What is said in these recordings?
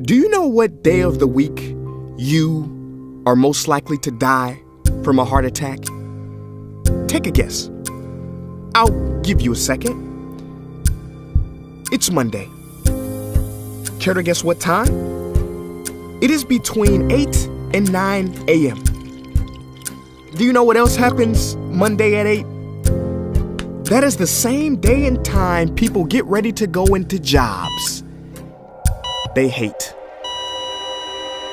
Do you know what day of the week you are most likely to die from a heart attack? Take a guess. I'll give you a second. It's Monday. Care to guess what time? It is between 8 and 9 a.m. Do you know what else happens Monday at 8? That is the same day and time people get ready to go into jobs they hate.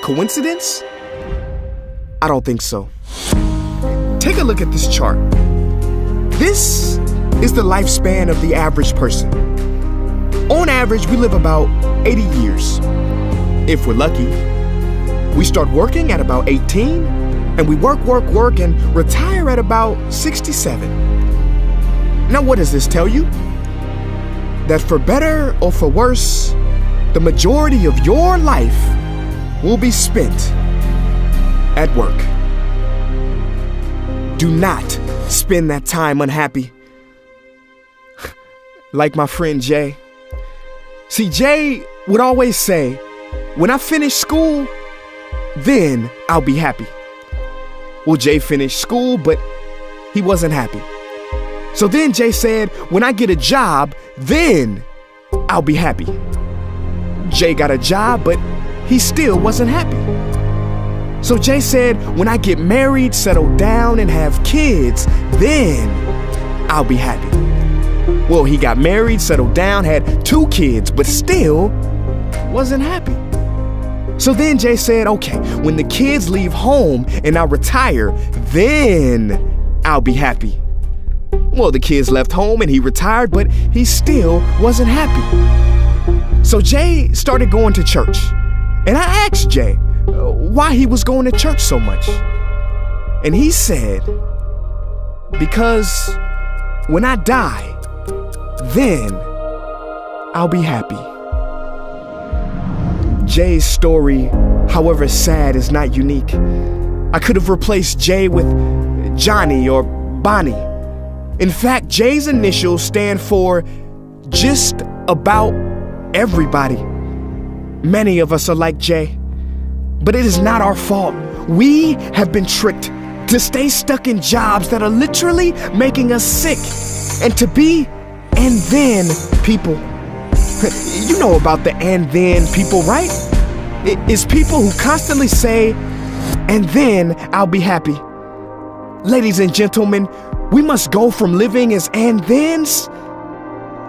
Coincidence? I don't think so. Take a look at this chart. This is the lifespan of the average person. On average, we live about 80 years. If we're lucky, we start working at about 18, and we work, and retire at about 67. Now, what does this tell you? That for better or for worse, the majority of your life will be spent at work. Do not spend that time unhappy. Like my friend Jay. See, Jay would always say, when I finish school, then I'll be happy. Well, Jay finished school, but he wasn't happy. So then Jay said, when I get a job, then I'll be happy. Jay got a job, but he still wasn't happy. So Jay said, when I get married, settle down, and have kids, then I'll be happy. Well, he got married, settled down, had 2 kids, but still wasn't happy. So then Jay said, okay, when the kids leave home and I retire, then I'll be happy. Well, the kids left home and he retired, but he still wasn't happy. So Jay started going to church. And I asked Jay why he was going to church so much. And he said, because when I die, then I'll be happy. Jay's story, however sad, is not unique. I could have replaced Jay with Johnny or Bonnie. In fact, Jay's initials stand for just about everybody. Many of us are like Jay, but it is not our fault. We have been tricked to stay stuck in jobs that are literally making us sick and to be and then people. You know about the and then people, right? It is people who constantly say, and then I'll be happy. Ladies and gentlemen, we must go from living as and thens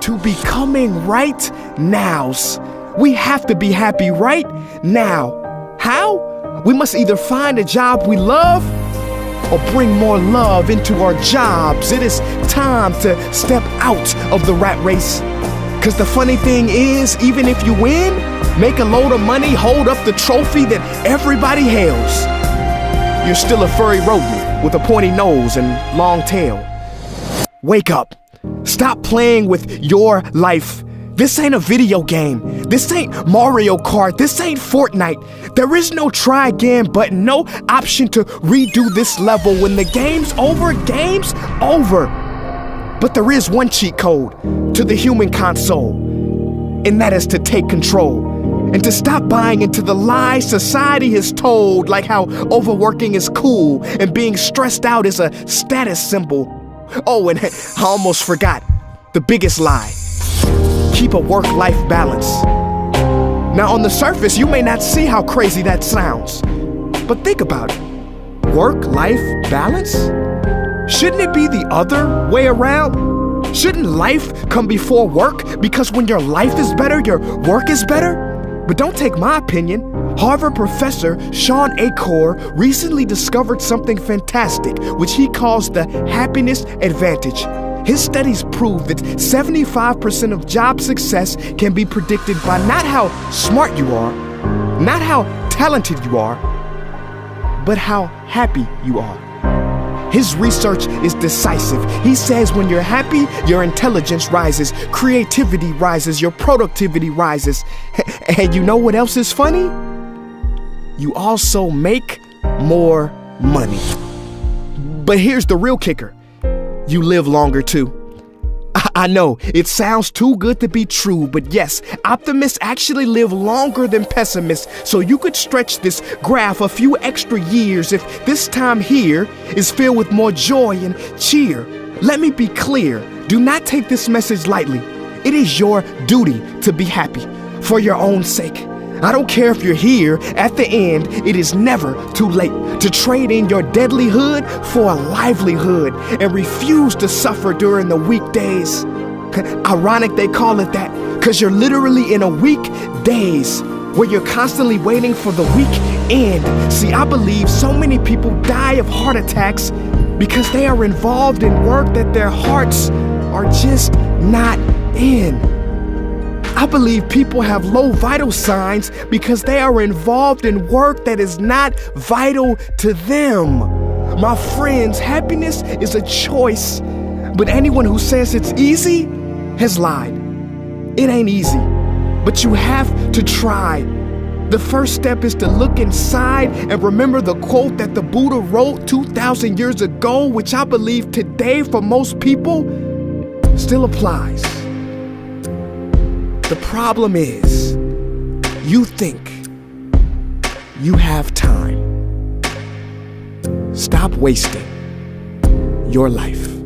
to becoming right nows. We have to be happy right now. How? We must either find a job we love or bring more love into our jobs. It is time to step out of the rat race. Cause the funny thing is, even if you win, make a load of money, hold up the trophy that everybody hails, you're still a furry rodent with a pointy nose and long tail. Wake up. Stop playing with your life. This ain't a video game. This ain't Mario Kart. This ain't Fortnite. There is no try again button, no option to redo this level. When the game's over, game's over. But there is one cheat code to the human console, and that is to take control and to stop buying into the lies society has told, like how overworking is cool and being stressed out is a status symbol. Oh, and I almost forgot the biggest lie. Keep a work-life balance. Now, on the surface, you may not see how crazy that sounds, but think about it. Work-life balance? Shouldn't it be the other way around? Shouldn't life come before work? Because when your life is better, your work is better? But don't take my opinion. Harvard professor Shawn Achor recently discovered something fantastic, which he calls the happiness advantage. His studies prove that 75% of job success can be predicted by not how smart you are, not how talented you are, but how happy you are. His research is decisive. He says when you're happy, your intelligence rises, creativity rises, your productivity rises. And you know what else is funny? You also make more money. But here's the real kicker. You live longer too. I know, it sounds too good to be true, but yes, optimists actually live longer than pessimists, so you could stretch this graph a few extra years if this time here is filled with more joy and cheer. Let me be clear, do not take this message lightly. It is your duty to be happy, for your own sake. I don't care if you're here, at the end, it is never too late to trade in your deadlyhood for a livelihood and refuse to suffer during the weekdays. Ironic they call it that, because you're literally in a weekdays where you're constantly waiting for the weekend. See, I believe so many people die of heart attacks because they are involved in work that their hearts are just not in. I believe people have low vital signs because they are involved in work that is not vital to them. My friends, happiness is a choice, but anyone who says it's easy has lied. It ain't easy, but you have to try. The first step is to look inside and remember the quote that the Buddha wrote 2,000 years ago, which I believe today for most people still applies. The problem is, you think you have time. Stop wasting your life.